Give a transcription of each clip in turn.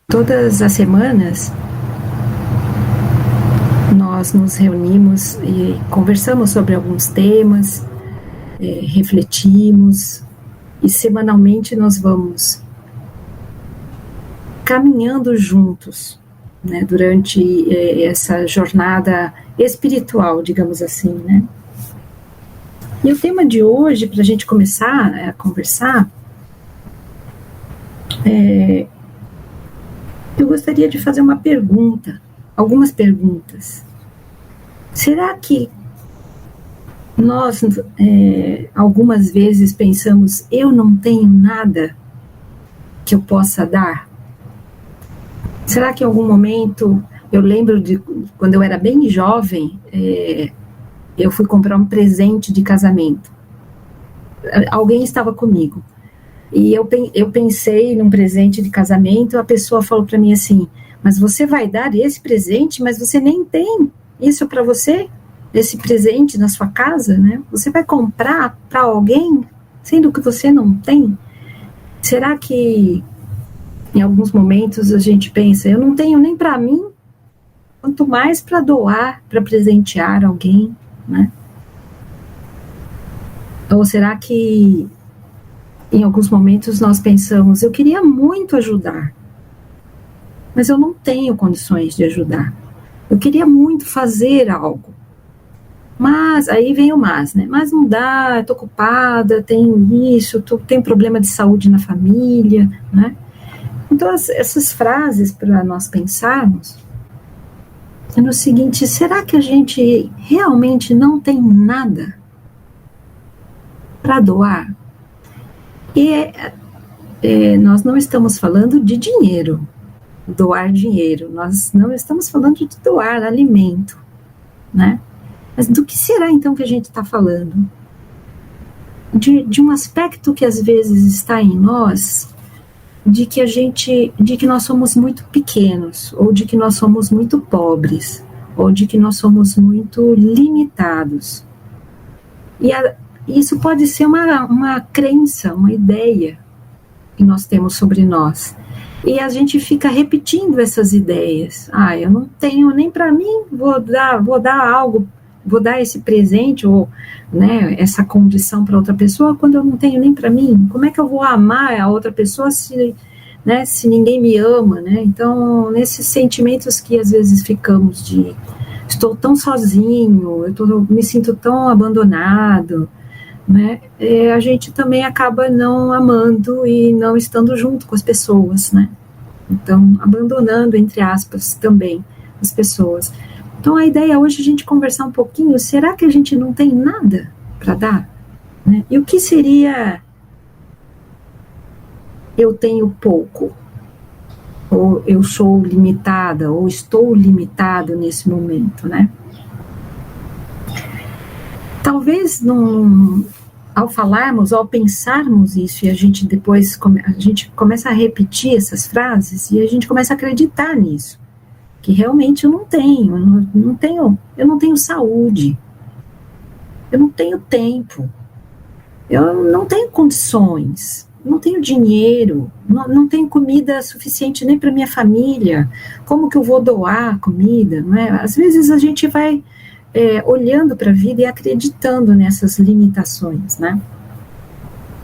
Todas as semanas nós nos reunimos e conversamos sobre alguns temas, refletimos, e semanalmente nós vamos caminhando juntos, né, durante essa jornada espiritual, digamos assim, né? E o tema de hoje, para a gente começar a conversar, eu gostaria de fazer uma pergunta, algumas perguntas. Será que nós, algumas vezes, pensamos, eu não tenho nada que eu possa dar? Será que em algum momento, eu lembro de quando eu era bem jovem, eu fui comprar um presente de casamento. Alguém estava comigo. E eu pensei num presente de casamento, a pessoa falou para mim assim, mas você vai dar esse presente, mas você nem tem isso para você, esse presente na sua casa, né? Você vai comprar para alguém, sendo que você não tem? Será que em alguns momentos a gente pensa, eu não tenho nem para mim, quanto mais para doar, para presentear alguém, né? Ou será que em alguns momentos nós pensamos, eu queria muito ajudar, mas eu não tenho condições de ajudar. Eu queria muito fazer algo, mas, aí vem o mas, né? Mas não dá, eu tô ocupada, tenho isso, tenho problema de saúde na família, né? Então, essas frases para nós pensarmos é no seguinte, será que a gente realmente não tem nada para doar? E nós não estamos falando de dinheiro, doar dinheiro, nós não estamos falando de doar alimento, né? Mas do que será então que a gente está falando? De um aspecto que às vezes está em nós, de que nós somos muito pequenos, ou de que nós somos muito pobres, ou de que nós somos muito limitados. E isso pode ser uma crença, uma ideia que nós temos sobre nós. E a gente fica repetindo essas ideias. Eu não tenho nem para mim, vou dar algo, vou dar esse presente ou, né, essa condição para outra pessoa quando eu não tenho nem para mim. Como é que eu vou amar a outra pessoa se ninguém me ama, né? Então, nesses sentimentos que às vezes ficamos de estou tão sozinho, me sinto tão abandonado, né? A gente também acaba não amando e não estando junto com as pessoas, né? Então, abandonando, entre aspas, também as pessoas. Então, a ideia hoje é a gente conversar um pouquinho, será que a gente não tem nada para dar? Né? E o que seria eu tenho pouco? Ou eu sou limitada, ou estou limitado nesse momento, né? Talvez ao falarmos, ao pensarmos isso, e a gente depois a gente começa a repetir essas frases, e a gente começa a acreditar nisso, que realmente eu não tenho saúde, eu não tenho tempo, eu não tenho condições, não tenho dinheiro, não tenho comida suficiente nem para minha família, como que eu vou doar comida, não é? Às vezes a gente vai olhando para a vida e acreditando nessas limitações, né?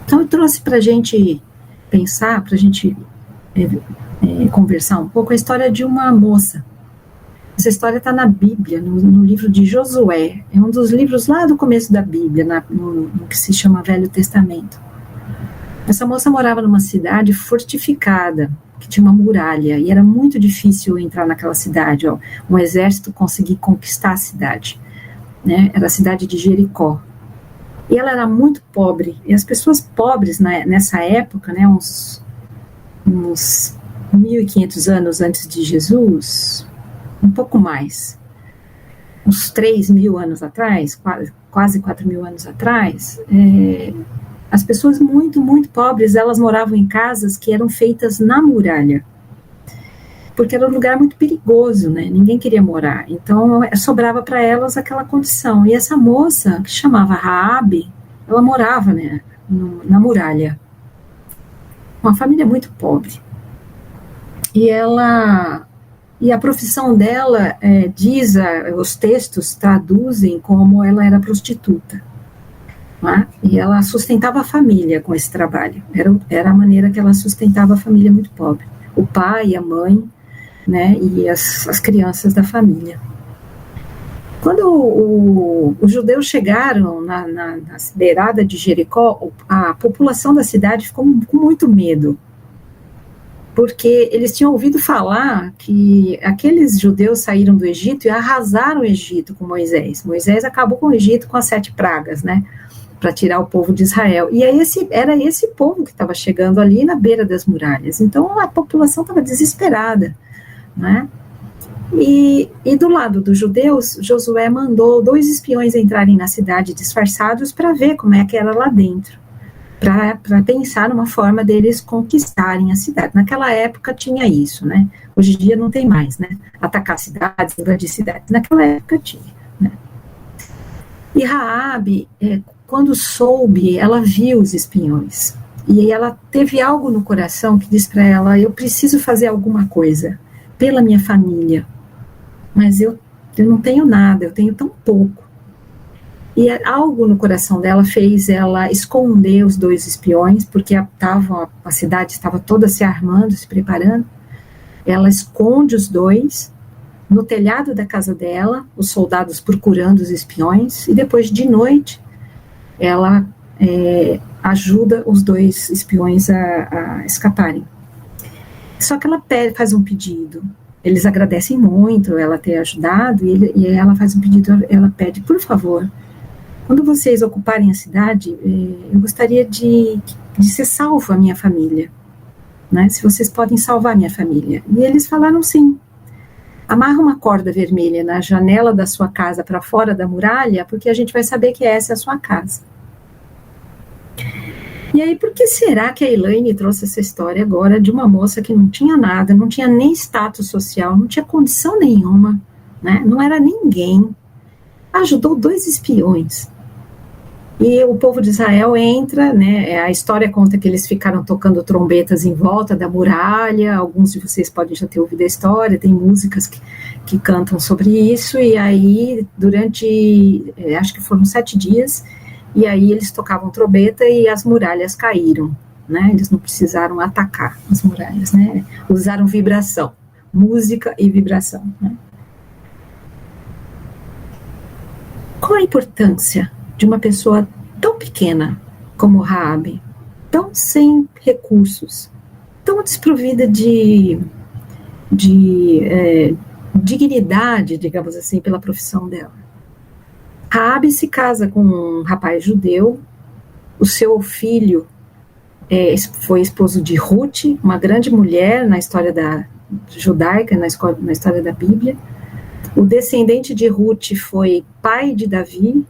Então eu trouxe para a gente pensar, para a gente conversar um pouco a história de uma moça. Essa história está na Bíblia, no livro de Josué, é um dos livros lá do começo da Bíblia, no que se chama Velho Testamento. Essa moça morava numa cidade fortificada, que tinha uma muralha, e era muito difícil entrar naquela cidade, um exército conseguir conquistar a cidade, né? Era a cidade de Jericó. E ela era muito pobre, e as pessoas pobres nessa época, né, uns 1.500 anos antes de Jesus, um pouco mais, uns 3.000 anos atrás, quase 4.000 anos atrás, as pessoas muito, muito pobres, elas moravam em casas que eram feitas na muralha, porque era um lugar muito perigoso, né? Ninguém queria morar, então sobrava para elas aquela condição. E essa moça, que chamava Raabe, ela morava, né, na muralha, uma família muito pobre. E a profissão dela, os textos traduzem como ela era prostituta. Né? E ela sustentava a família com esse trabalho. Era a maneira que ela sustentava a família muito pobre. O pai, a mãe, né, e as crianças da família. Quando os judeus chegaram na beirada de Jericó, a população da cidade ficou com muito medo, porque eles tinham ouvido falar que aqueles judeus saíram do Egito e arrasaram o Egito com Moisés. Moisés acabou com o Egito com as 7 pragas, né, para tirar o povo de Israel. E era esse povo que estava chegando ali na beira das muralhas. Então a população estava desesperada, né? E do lado dos judeus, Josué mandou 2 espiões entrarem na cidade disfarçados para ver como é que era lá dentro, para pensar numa forma deles conquistarem a cidade. Naquela época tinha isso, né? Hoje em dia não tem mais, né? Atacar cidades, invadir cidades. Naquela época tinha, né? E Raabe, quando soube, ela viu os espiões. E ela teve algo no coração que diz para ela: eu preciso fazer alguma coisa pela minha família, mas eu não tenho nada, eu tenho tão pouco. E algo no coração dela fez ela esconder os 2 espiões, porque a cidade estava toda se armando, se preparando. Ela esconde os 2 no telhado da casa dela, os soldados procurando os espiões, e depois de noite ela ajuda os 2 espiões a escaparem. Só que ela faz um pedido. Eles agradecem muito ela ter ajudado, e ela faz um pedido, ela pede: por favor, quando vocês ocuparem a cidade, eu gostaria de ser salvo a minha família, né? Se vocês podem salvar a minha família. E eles falaram sim. Amarra uma corda vermelha na janela da sua casa para fora da muralha, porque a gente vai saber que essa é a sua casa. E aí, por que será que a Elaine trouxe essa história agora de uma moça que não tinha nada, não tinha nem status social, não tinha condição nenhuma, né? Não era ninguém, ajudou 2 espiões. E o povo de Israel entra, né? A história conta que eles ficaram tocando trombetas em volta da muralha. Alguns de vocês podem já ter ouvido a história, tem músicas que cantam sobre isso. E aí, durante, acho que foram 7 dias, e aí eles tocavam trombeta e as muralhas caíram, né? Eles não precisaram atacar as muralhas, né? Usaram vibração, música e vibração, né? Qual a importância de uma pessoa tão pequena como Raabe, tão sem recursos, tão desprovida de dignidade, digamos assim, pela profissão dela? Raabe se casa com um rapaz judeu, o seu filho foi esposo de Ruth, uma grande mulher na história judaica, na história da Bíblia. O descendente de Ruth foi pai de Davi.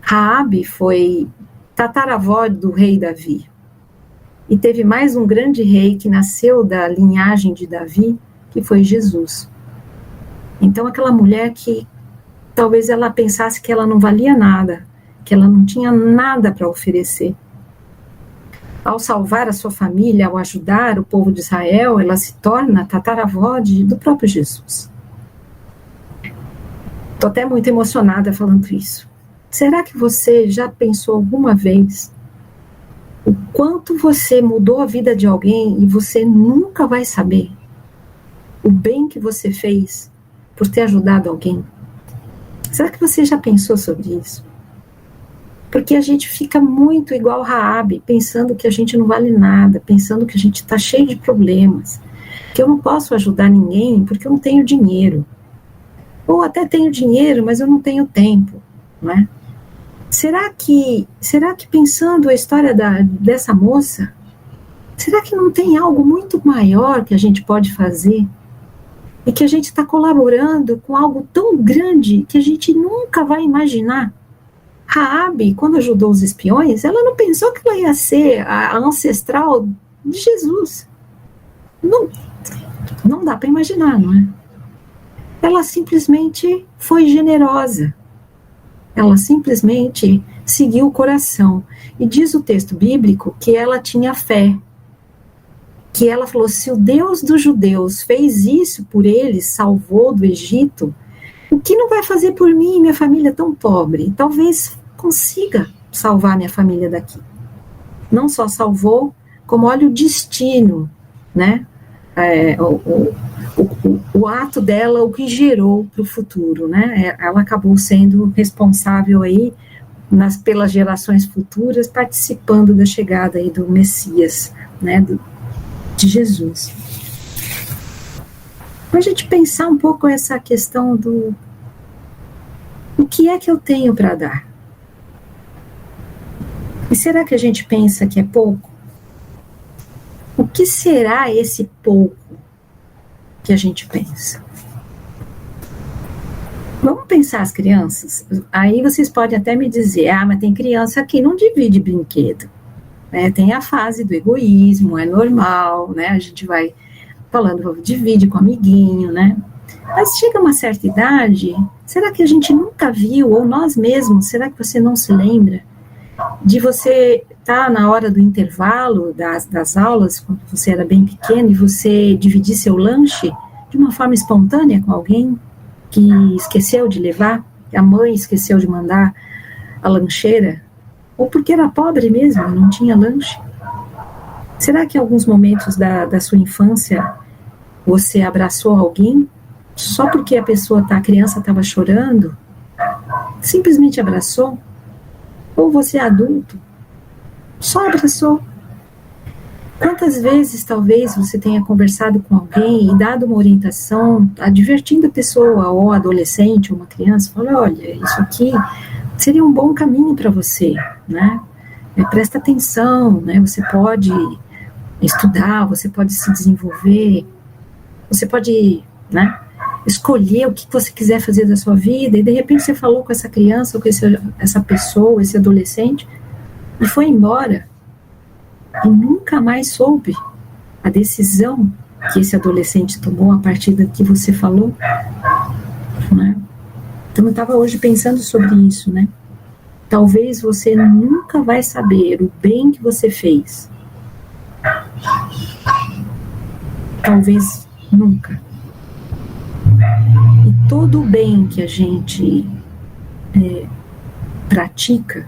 Raabe foi tataravó do rei Davi. E teve mais um grande rei que nasceu da linhagem de Davi, que foi Jesus. Então, aquela mulher que talvez ela pensasse que ela não valia nada, que ela não tinha nada para oferecer. Ao salvar a sua família, ao ajudar o povo de Israel, ela se torna tataravó do próprio Jesus. Estou até muito emocionada falando isso. Será que você já pensou alguma vez o quanto você mudou a vida de alguém e você nunca vai saber o bem que você fez por ter ajudado alguém? Será que você já pensou sobre isso? Porque a gente fica muito igual Raabe, pensando que a gente não vale nada, pensando que a gente está cheio de problemas, que eu não posso ajudar ninguém porque eu não tenho dinheiro. Ou até tenho dinheiro, mas eu não tenho tempo, não é? Será que pensando a história dessa moça, será que não tem algo muito maior que a gente pode fazer? E que a gente está colaborando com algo tão grande que a gente nunca vai imaginar. Raabe, quando ajudou os espiões, ela não pensou que ela ia ser a ancestral de Jesus. Não dá para imaginar, não é? Ela simplesmente foi generosa. Ela simplesmente seguiu o coração. E diz o texto bíblico que ela tinha fé, que ela falou, se o Deus dos judeus fez isso por eles, salvou do Egito, o que não vai fazer por mim e minha família tão pobre? Talvez consiga salvar minha família daqui. Não só salvou, como olha o destino, né? O ato dela, o que gerou para o futuro, né? Ela acabou sendo responsável aí pelas gerações futuras, participando da chegada aí do Messias, né? De Jesus. Para a gente pensar um pouco essa questão do o que é que eu tenho para dar? E será que a gente pensa que é pouco? O que será esse pouco que a gente pensa? Vamos pensar as crianças? Aí vocês podem até me dizer, mas tem criança que não divide brinquedo. Né? Tem a fase do egoísmo, é normal, né? A gente vai falando, divide com o amiguinho, né? Mas chega uma certa idade, será que a gente nunca viu, ou nós mesmos, será que você não se lembra de você estar na hora do intervalo das aulas, quando você era bem pequeno, e você dividir seu lanche de uma forma espontânea com alguém que esqueceu de levar, que a mãe esqueceu de mandar a lancheira, ou porque era pobre mesmo, não tinha lanche? Será que em alguns momentos da sua infância você abraçou alguém só porque a criança estava chorando? Simplesmente abraçou? Ou você é adulto, só abraçou? Quantas vezes talvez você tenha conversado com alguém e dado uma orientação, advertindo a pessoa, ou adolescente, ou uma criança, falando, olha, isso aqui seria um bom caminho para você, né? Presta atenção, né? Você pode estudar, você pode se desenvolver, você pode, né, escolher o que você quiser fazer da sua vida, e de repente você falou com essa criança, ou com essa pessoa, esse adolescente, e foi embora, e nunca mais soube a decisão que esse adolescente tomou a partir do que você falou, né? Então eu estava hoje pensando sobre isso, né? Talvez você nunca vai saber o bem que você fez. Talvez nunca. E todo o bem que a gente pratica,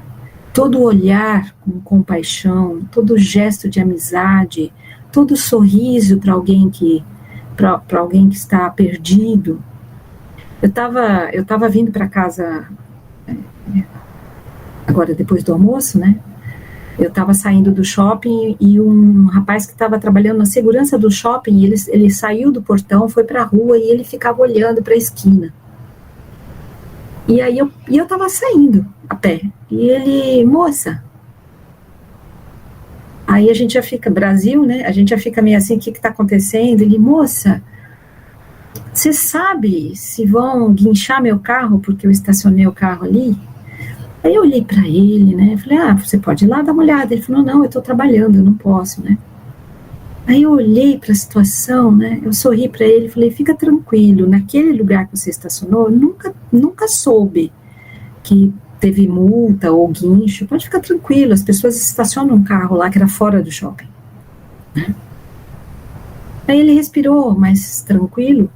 todo olhar com compaixão, todo gesto de amizade, todo sorriso para alguém que está perdido. Eu estava vindo para casa agora depois do almoço, né? Eu estava saindo do shopping e um rapaz que estava trabalhando na segurança do shopping, ele saiu do portão, foi para a rua e ele ficava olhando para a esquina. E aí eu estava saindo a pé. E ele, moça, aí a gente já fica, Brasil, né? A gente já fica meio assim, o que está acontecendo? Ele, moça, você sabe se vão guinchar meu carro porque eu estacionei o carro ali? Aí eu olhei para ele, né, falei, você pode ir lá dar uma olhada. Ele falou, não, eu estou trabalhando, eu não posso, né. Aí eu olhei para a situação, né, eu sorri para ele e falei, fica tranquilo, naquele lugar que você estacionou, nunca soube que teve multa ou guincho, pode ficar tranquilo, as pessoas estacionam um carro lá que era fora do shopping, né. Aí ele respirou mais tranquilo,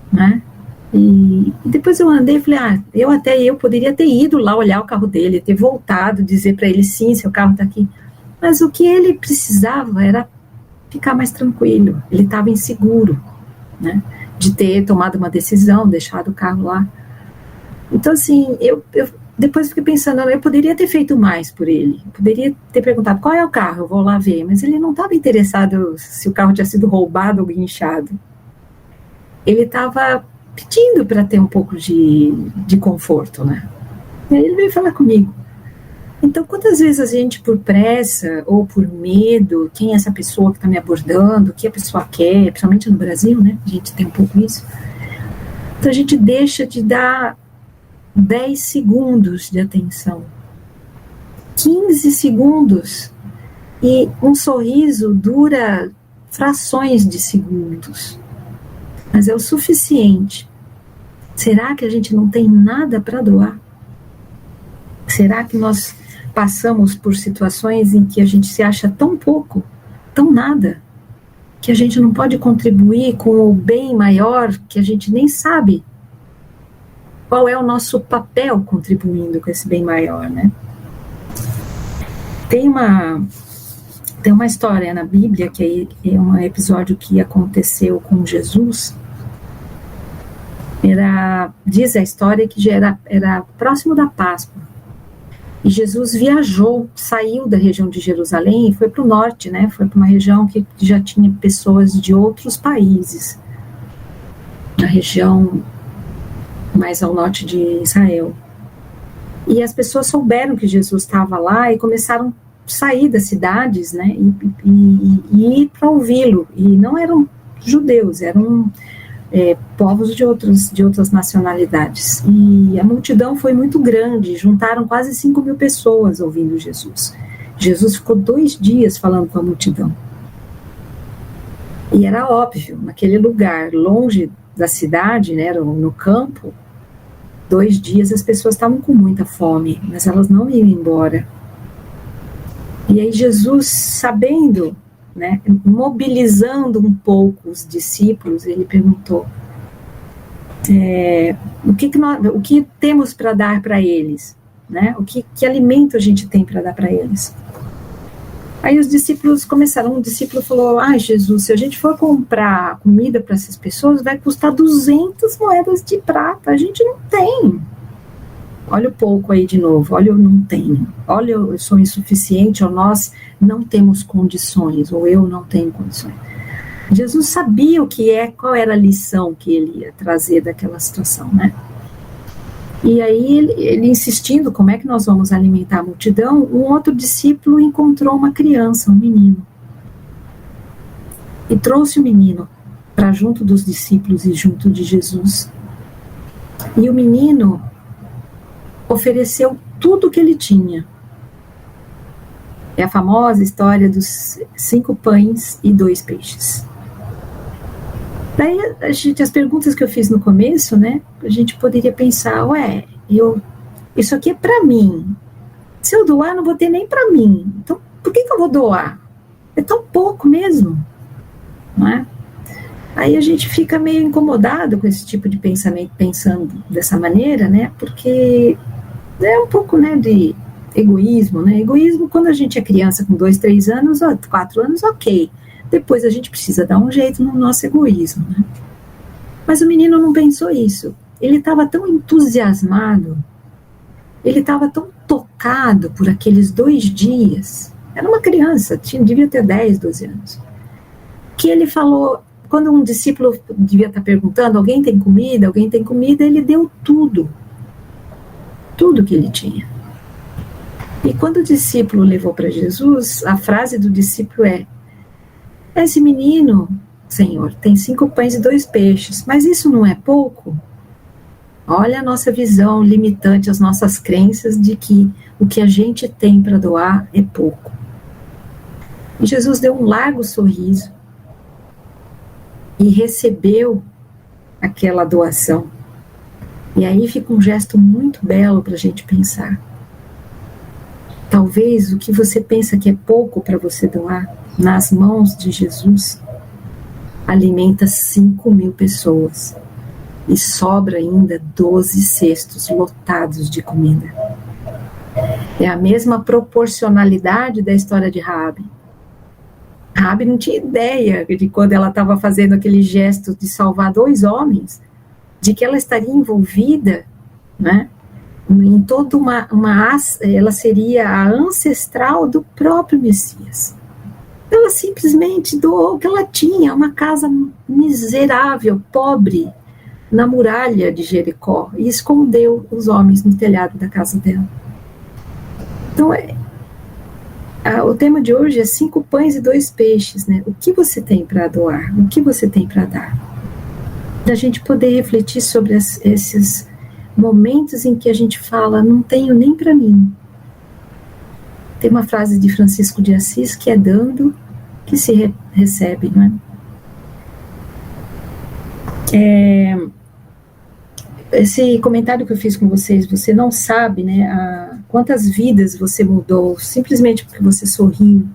né. E depois eu andei e falei, eu poderia ter ido lá olhar o carro dele, ter voltado, dizer para ele, sim, seu carro está aqui. Mas o que ele precisava era ficar mais tranquilo, ele estava inseguro, né, de ter tomado uma decisão, deixado o carro lá. Então, assim, eu depois fiquei pensando, eu poderia ter feito mais por ele, eu poderia ter perguntado, qual é o carro, eu vou lá ver, mas ele não estava interessado se o carro tinha sido roubado ou guinchado. Ele estava pedindo para ter um pouco de conforto, né? E aí ele veio falar comigo. Então, quantas vezes a gente, por pressa ou por medo, quem é essa pessoa que está me abordando, o que a pessoa quer, principalmente no Brasil, né? A gente tem um pouco isso. Então, a gente deixa de dar 10 segundos de atenção, 15 segundos, e um sorriso dura frações de segundos. Mas é o suficiente. Será que a gente não tem nada para doar? Será que nós passamos por situações em que a gente se acha tão pouco, tão nada, que a gente não pode contribuir com o bem maior, que a gente nem sabe qual é o nosso papel contribuindo com esse bem maior, né? Tem uma história na Bíblia, que é um episódio que aconteceu com Jesus. Diz a história que já era próximo da Páscoa. E Jesus viajou, saiu da região de Jerusalém e foi para o norte, né? Foi para uma região que já tinha pessoas de outros países, na região mais ao norte de Israel. E as pessoas souberam que Jesus estava lá e começaram a sair das cidades, né? E ir para ouvi-lo. E não eram judeus, eram povos de outras nacionalidades. E a multidão foi muito grande, juntaram quase 5.000 pessoas ouvindo Jesus. Jesus ficou 2 dias falando com a multidão. E era óbvio, naquele lugar, longe da cidade, né, no campo, 2 dias as pessoas estavam com muita fome, mas elas não iam embora. E aí Jesus, sabendo, né, mobilizando um pouco os discípulos, ele perguntou: o que temos para dar para eles, né? Que alimento a gente tem para dar para eles? Aí os discípulos começaram, um discípulo falou: Jesus, se a gente for comprar comida para essas pessoas, vai custar 200 moedas de prata, a gente não tem. Olha o pouco aí de novo, olha, eu não tenho, olha, eu sou insuficiente, ou nós não temos condições, ou eu não tenho condições. Jesus sabia qual era a lição que ele ia trazer daquela situação, né? E aí ele insistindo, como é que nós vamos alimentar a multidão, um outro discípulo encontrou uma criança, um menino, e trouxe o menino para junto dos discípulos e junto de Jesus. E o menino ofereceu tudo o que ele tinha. É a famosa história dos 5 pães e 2 peixes. Daí, as perguntas que eu fiz no começo, né, a gente poderia pensar, isso aqui é para mim. Se eu doar, não vou ter nem para mim. Então, por que eu vou doar? É tão pouco mesmo, não é? Aí a gente fica meio incomodado com esse tipo de pensamento, pensando dessa maneira, né, porque é um pouco, né, de egoísmo, né? Egoísmo quando a gente é criança com 2, 3 anos, 4 anos, ok. Depois a gente precisa dar um jeito no nosso egoísmo, né? Mas o menino não pensou isso. Ele estava tão entusiasmado, ele estava tão tocado por aqueles 2 dias. Era uma criança, devia ter 10, 12 anos. Que ele falou, quando um discípulo devia estar perguntando, alguém tem comida? Alguém tem comida? Ele deu tudo. Tudo que ele tinha. E quando o discípulo levou para Jesus, a frase do discípulo é: esse menino, Senhor, tem 5 pães e 2 peixes, mas isso não é pouco? Olha a nossa visão limitante, as nossas crenças de que o que a gente tem para doar é pouco. E Jesus deu um largo sorriso e recebeu aquela doação. E aí fica um gesto muito belo para a gente pensar. Talvez o que você pensa que é pouco para você doar, nas mãos de Jesus, alimenta 5.000 pessoas. E sobra ainda 12 cestos lotados de comida. É a mesma proporcionalidade da história de Raabe. Raabe não tinha ideia de quando ela estava fazendo aquele gesto de salvar 2 homens, de que ela estaria envolvida, né, em toda ela seria a ancestral do próprio Messias. Ela simplesmente doou o que ela tinha, uma casa miserável, pobre, na muralha de Jericó, e escondeu os homens no telhado da casa dela. Então, o tema de hoje é 5 pães e 2 peixes, né? O que você tem para doar? O que você tem para dar? Da gente poder refletir sobre esses momentos em que a gente fala, não tenho nem para mim. Tem uma frase de Francisco de Assis que é dando que se recebe, não é? Esse comentário que eu fiz com vocês, você não sabe, né, quantas vidas você mudou simplesmente porque você sorriu,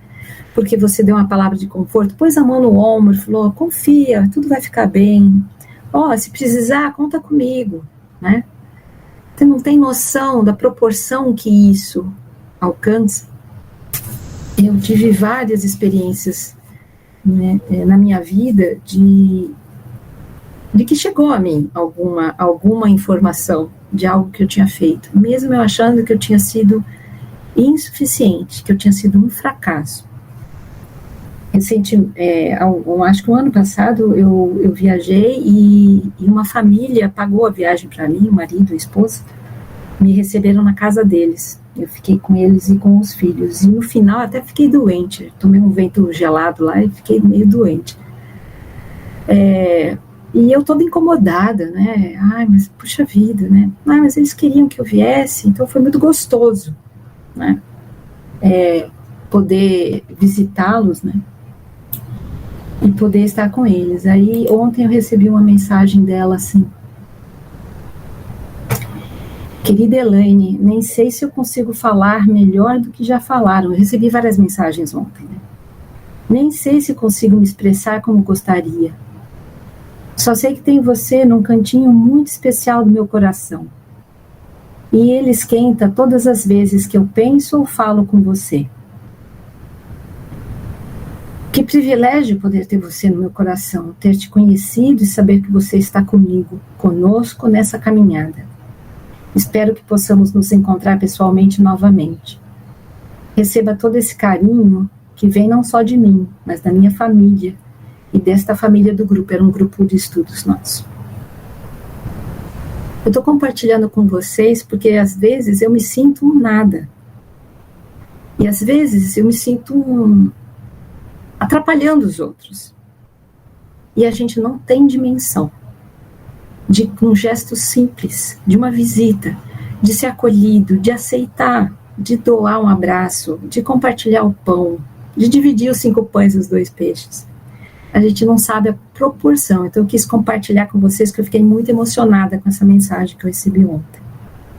porque você deu uma palavra de conforto, pôs a mão no ombro, falou, confia, tudo vai ficar bem. Se precisar, conta comigo, né? Você não tem noção da proporção que isso alcança. Eu tive várias experiências, né, na minha vida de que chegou a mim alguma informação de algo que eu tinha feito, mesmo eu achando que eu tinha sido insuficiente, que eu tinha sido um fracasso. Acho que o ano passado eu viajei e uma família pagou a viagem para mim, o marido, a esposa, me receberam na casa deles. Eu fiquei com eles e com os filhos. E no final até fiquei doente. Tomei um vento gelado lá e fiquei meio doente. E eu toda incomodada, né? Mas puxa vida, né? Mas eles queriam que eu viesse, então foi muito gostoso, né? Poder visitá-los, né? E poder estar com eles. Aí ontem eu recebi uma mensagem dela assim: querida Elaine, nem sei se eu consigo falar melhor do que já falaram. Eu recebi várias mensagens ontem, né? Nem sei se consigo me expressar como gostaria. Só sei que tem você num cantinho muito especial do meu coração. E ele esquenta todas as vezes que eu penso ou falo com você. Que privilégio poder ter você no meu coração, ter te conhecido e saber que você está comigo, conosco nessa caminhada. Espero que possamos nos encontrar pessoalmente novamente. Receba todo esse carinho que vem não só de mim, mas da minha família e desta família do grupo. Era um grupo de estudos nosso. Eu estou compartilhando com vocês porque às vezes eu me sinto um nada. E às vezes eu me sinto atrapalhando os outros. E a gente não tem dimensão de um gesto simples, de uma visita, de ser acolhido, de aceitar, de doar um abraço, de compartilhar o pão, de dividir os 5 pães e os 2 peixes. A gente não sabe a proporção. Então eu quis compartilhar com vocês que eu fiquei muito emocionada com essa mensagem que eu recebi ontem.